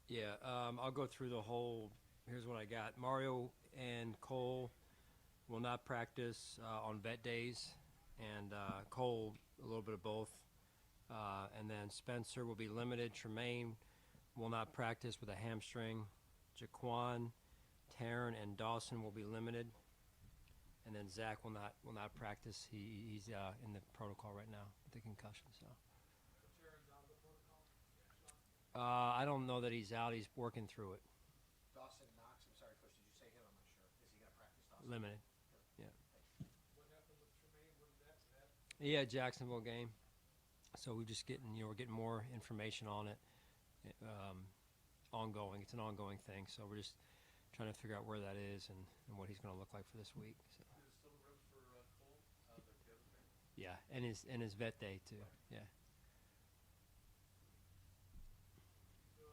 Yeah, I'll go through the whole. Here's what I got. Mario and Cole will not practice on vet days, and Cole a little bit of both. And then Spencer will be limited. Tremaine will not practice with a hamstring. Jaquan, Taryn, and Dawson will be limited. And then Zach will not practice. He's in the protocol right now with the concussion. So I don't know that he's out. He's working through it. Dawson Knox, I'm sorry, Coach, did you say him? I'm not sure. Is he going to practice Dawson? Limited. Good. Yeah. Thanks. What happened with Tremaine? What did that? Yeah, Jacksonville game. So we're just getting, we're getting more information on it. Ongoing. It's an ongoing thing. So we're just trying to figure out where that is and what he's going to look like for this week. So. Is it still a rib for Cole, like the other thing? Yeah, and his vet day too. Yeah. Did you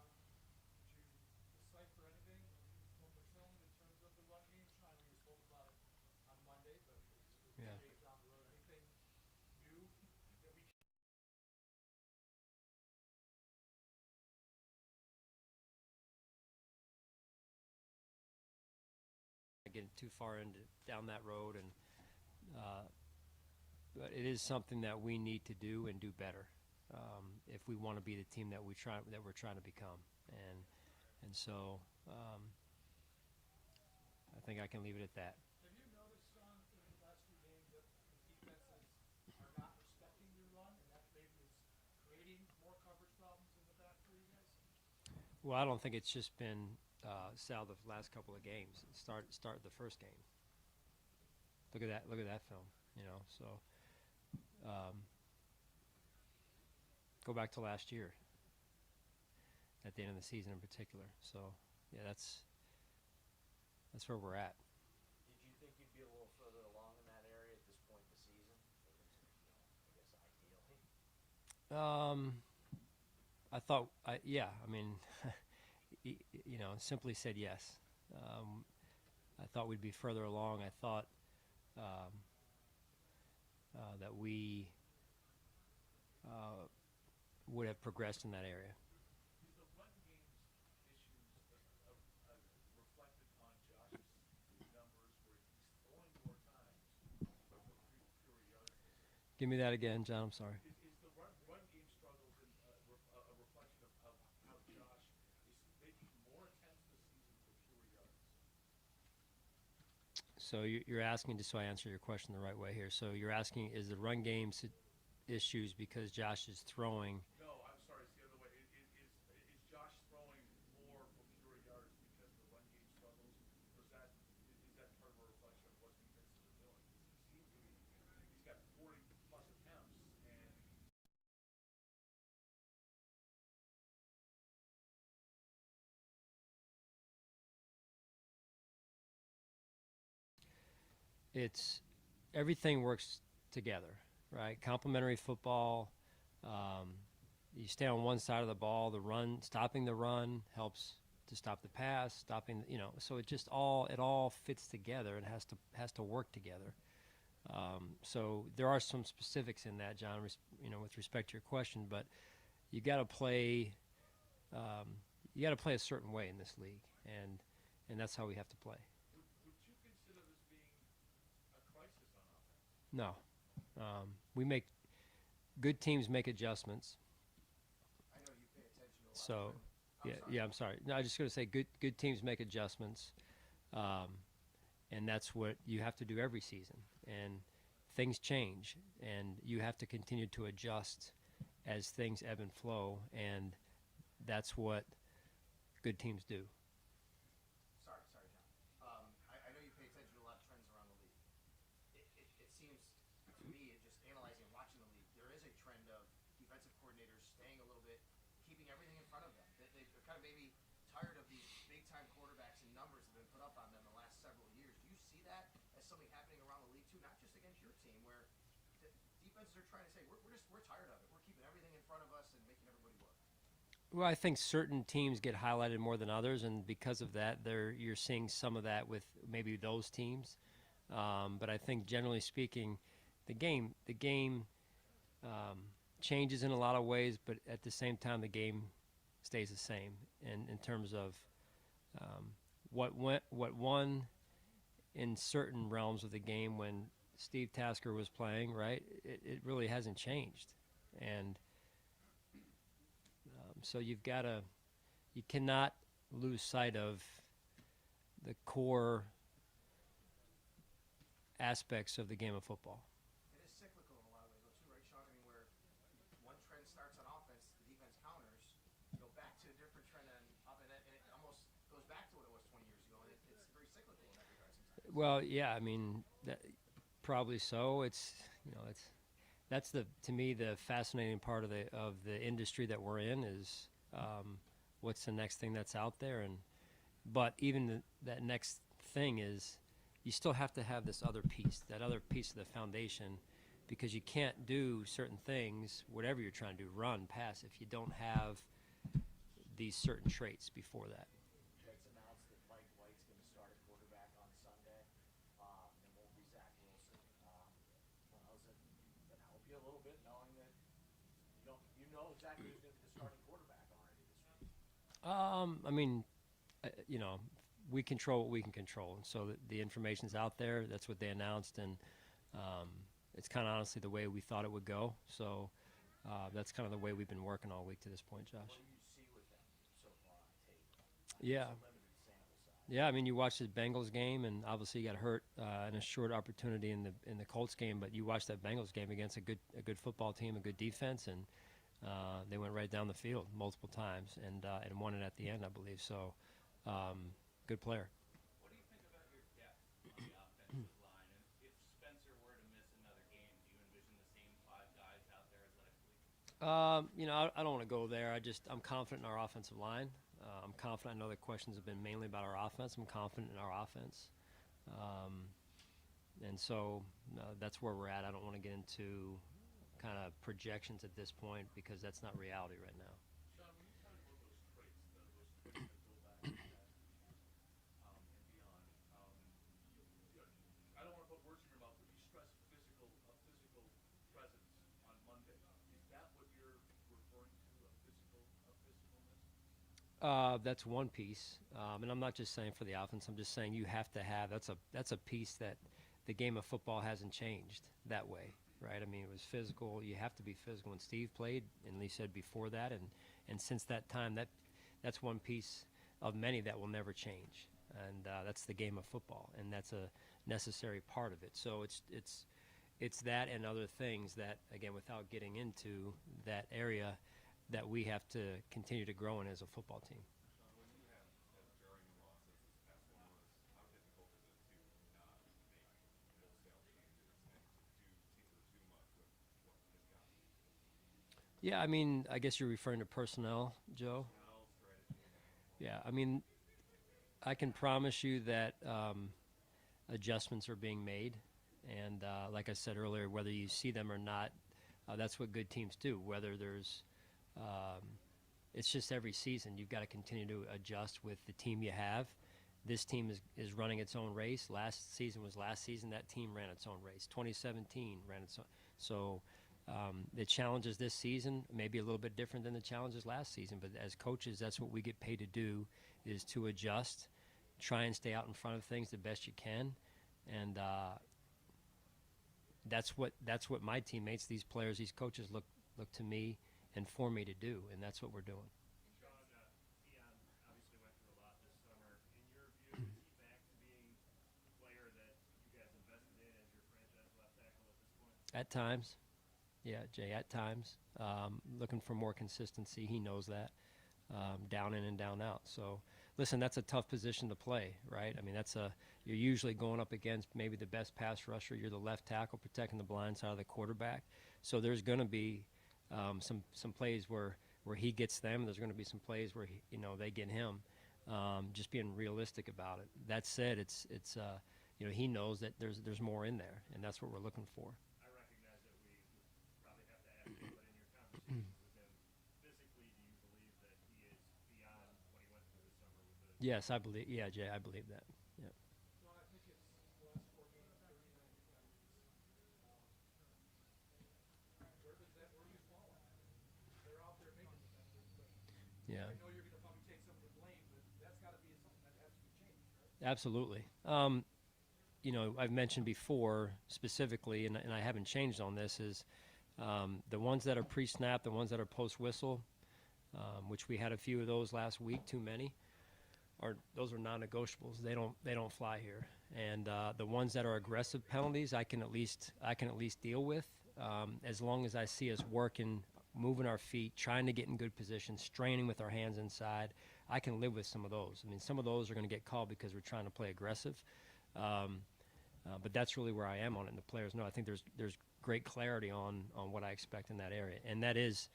decipher anything from the film in terms of the run game? I know you spoke about it on Monday, but it's 2 Yeah. days down the road. Anything new that we can? Getting too far down that road, and but it is something that we need to do and do better if we want to be the team that we're trying to become. And so I think I can leave it at that. Have you noticed, Sean, in the last few games that the defenses are not respecting your run, and that maybe is creating more coverage problems in the back for you guys? Well, I don't think it's just been Sal the last couple of games. Start the first game. Look at that. Look at that film. So go back to last year at the end of the season in particular. So yeah, that's where we're at. Did you think you'd be a little further along in that area at this point in the season? I guess ideally. I thought, yeah. I mean, simply said yes. I thought we'd be further along. I thought that we would have progressed in that area. Is the run game's issues reflected on Josh's numbers where he's throwing more times but with fewer yards this season? Give me that again, John. I'm sorry. Is the run game struggles a reflection of how Josh is making more attempts this season for fewer yards? So you're asking, just so I answer your question the right way here. So you're asking, is the run game issues because Josh is throwing? No, I'm sorry, it's the other way. Is Josh throwing more for fewer yards because the run game struggles, or is that part of a reflection of what defenses are doing? He seems to be, he's got 40 plus attempts, and It's everything works together, right? Complementary football. You stay on one side of the ball. Stopping the run helps to stop the pass. So it all fits together and has to work together. So there are some specifics in that, John, with respect to your question, but you got to play. You got to play a certain way in this league, and that's how we have to play. would you consider this being a crisis on offense? No, we make good teams make adjustments. I know you pay attention to a lot. So, I'm yeah, sorry. yeah. I'm sorry. No, I was just going to say good teams make adjustments, and that's what you have to do every season. And things change, and you have to continue to adjust as things ebb and flow, and that's what good teams do. Sorry, John. I know you pay attention to a lot of trends around the league. It seems to me, just analyzing and watching the league, there is a trend of defensive coordinators staying a little bit, keeping everything in front of them. They're kind of maybe tired of these big-time quarterbacks and numbers that have been put up on them the last several years. Do you see that as something happening around the league too, not just against your team, where the defenses are trying to say, we're tired of it. We're keeping everything in front of us and making everybody work. Well, I think certain teams get highlighted more than others, and because of that, you're seeing some of that with maybe those teams. But I think generally speaking, the game changes in a lot of ways, but at the same time, the game stays the same in terms of what won in certain realms of the game when Steve Tasker was playing, right? It really hasn't changed, and so you cannot lose sight of the core aspects of the game of football. It is cyclical in a lot of ways, though, too, right, Sean? I mean, where one trend starts on offense, the defense counters, you go back to a different trend on offense, and it almost goes back to what it was 20 years ago, and it's very cyclical in that regard sometimes. Well, yeah, I mean, probably so. That's to me the fascinating part of the industry that we're in is what's the next thing that's out there, but even that next thing is you still have to have this other piece, that other piece of the foundation, because you can't do certain things, whatever you're trying to do, run, pass, if you don't have these certain traits before that. It's announced that Mike White's going to start at quarterback on Sunday. It won't be Zach Wilson. Does that help you a little bit, knowing that you know exactly who's going to be the starting quarterback already this week? I mean, we control what we can control, and so the information's out there. That's what they announced, and it's kind of honestly the way we thought it would go. So that's kind of the way we've been working all week to this point, Josh. What do you see with them so far on tape? Yeah. It's a limited sample size. Yeah, I mean, you watched the Bengals game, and obviously you got hurt in a short opportunity in the Colts game. But you watched that Bengals game against a good football team, a good defense, and they went right down the field multiple times and won it at the end, I believe. So, good player. What do you think about your depth on the offensive line? And if Spencer were to miss another game, do you envision the same 5 guys out there athletically? I don't want to go there. I'm confident in our offensive line. I'm confident. I know the questions have been mainly about our offense. I'm confident in our offense. And so that's where we're at. I don't want to get into kind of projections at this point because that's not reality right now. Sean, when you talk about those traits, those traits that go back to that, and beyond, I don't want to put words in your mouth, but you stress a physical presence on Monday. Is that what you're referring to, a physicalness? That's one piece, and I'm not just saying for the offense. I'm just saying you have to have. That's a piece that the game of football hasn't changed that way, right? I mean, it was physical. You have to be physical. And Steve played, and Lee said before that, and since that time, that's one piece of many that will never change, and that's the game of football, and that's a necessary part of it. So it's that and other things that, again, without getting into that area, that we have to continue to grow in as a football team. When you have during losses this past one was, how difficult is it to not make wholesale changes and to tinker too much with what has gotten? Yeah, I mean, I guess you're referring to personnel, Joe. Personnel, strategy, Yeah, I mean, I can promise you that adjustments are being made, and like I said earlier, whether you see them or not, that's what good teams do. Whether there's it's just every season you've got to continue to adjust with the team you have. This team is running its own race. Last season was last season. That team ran its own race. 2017 ran its own. So the challenges this season may be a little bit different than the challenges last season. But as coaches, that's what we get paid to do, is to adjust, try and stay out in front of things the best you can. And that's what my teammates, these players, these coaches look to me and for me to do, and that's what we're doing. Sean, Dion obviously went through a lot this summer. In your view, is he back to being the player that you guys invested in as your franchise left tackle at this point? At times, yeah, Jay, at times. Looking for more consistency. He knows that. Down in and down out. So, listen, that's a tough position to play, right? I mean, you're usually going up against maybe the best pass rusher. You're the left tackle protecting the blind side of the quarterback. So there's going to be some plays where he gets them. There's going to be some plays where they get him. Just being realistic about it. That said, it's he knows that there's more in there, and that's what we're looking for. I recognize that we probably have to ask you, but in your conversations with him, physically, do you believe that he is beyond what he went through this summer with the? Yes, I believe. Yeah, Jay, I believe that. Yeah. Well, I think it's the last 4 games, 39 defenders. Where do you fall on that? They're out there making defenders, but Yeah. I know Absolutely. You know, I've mentioned before specifically, and I haven't changed on this, is the ones that are pre-snap, the ones that are post-whistle, which we had a few of those last week, too many, those are non-negotiables. They don't fly here. And the ones that are aggressive penalties, I can at least deal with, as long as I see us working, moving our feet, trying to get in good position, straining with our hands inside. I can live with some of those. I mean, some of those are going to get called because we're trying to play aggressive. But that's really where I am on it, and the players know. I think there's great clarity on what I expect in that area, and that is,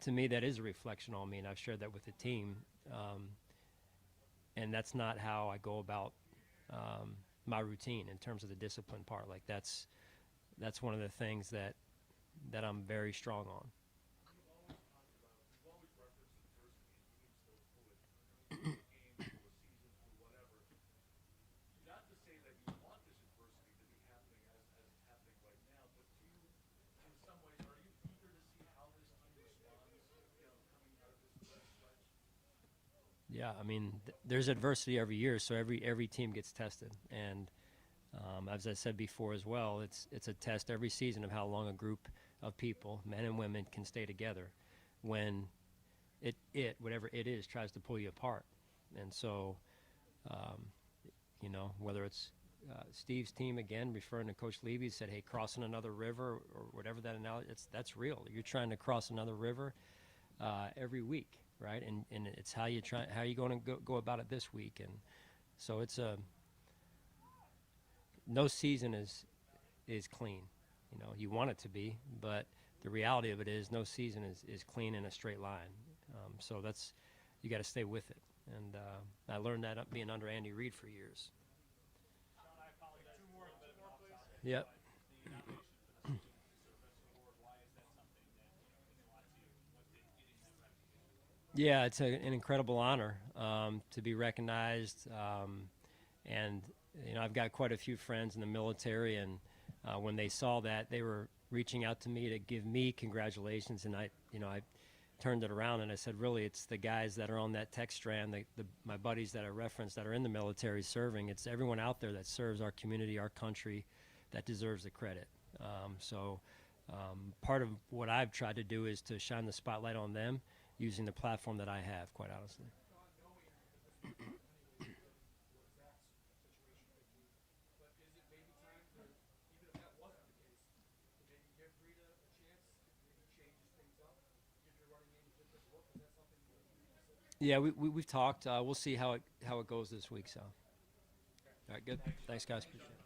to me, that is a reflection on me, and I've shared that with the team. And that's not how I go about my routine in terms of the discipline part. Like that's one of the things that I'm very strong on. You've always referenced adversity and being so fluid, through a game, through a season, through whatever. Not to say that you want this adversity to be happening as it's happening right now, but do you, in some ways, are you eager to see how this team responds, coming out of this stretch? Yeah, I mean, there's adversity every year, so every team gets tested, and as I said before as well, it's a test every season of how long a group of people, men and women, can stay together when whatever it is tries to pull you apart. And so, you know, whether it's Steve's team, again, referring to Coach Levy, said, hey, crossing another river or whatever that analogy, that's real. You're trying to cross another river every week, right? And it's how you going to go about it this week. And so it's no season is clean. You know, you want it to be, but the reality of it is no season is clean in a straight line. So you got to stay with it. And I learned that being under Andy Reid for years. Sean, I apologize. Two more, please. Yep. The nomination for the Service Award, why is that something that means a lot to you? What did getting that recognition? Yeah, it's an incredible honor to be recognized. And, you know, I've got quite a few friends in the military, and when they saw that, they were reaching out to me to give me congratulations. And I turned it around and I said, really, it's the guys that are on that text strand, my buddies that I referenced that are in the military serving. It's everyone out there that serves our community, our country, that deserves the credit. Part of what I've tried to do is to shine the spotlight on them using the platform that I have, quite honestly. Not knowing that this was many what Zach's situation could be, but is it maybe time to, even if that wasn't the case, to maybe give Rita a chance, maybe changes things up, give your running game a different look? Is that something you consider? Yeah, we've talked. We'll see how it goes this week. So, all right, good. Thanks, guys. Appreciate it.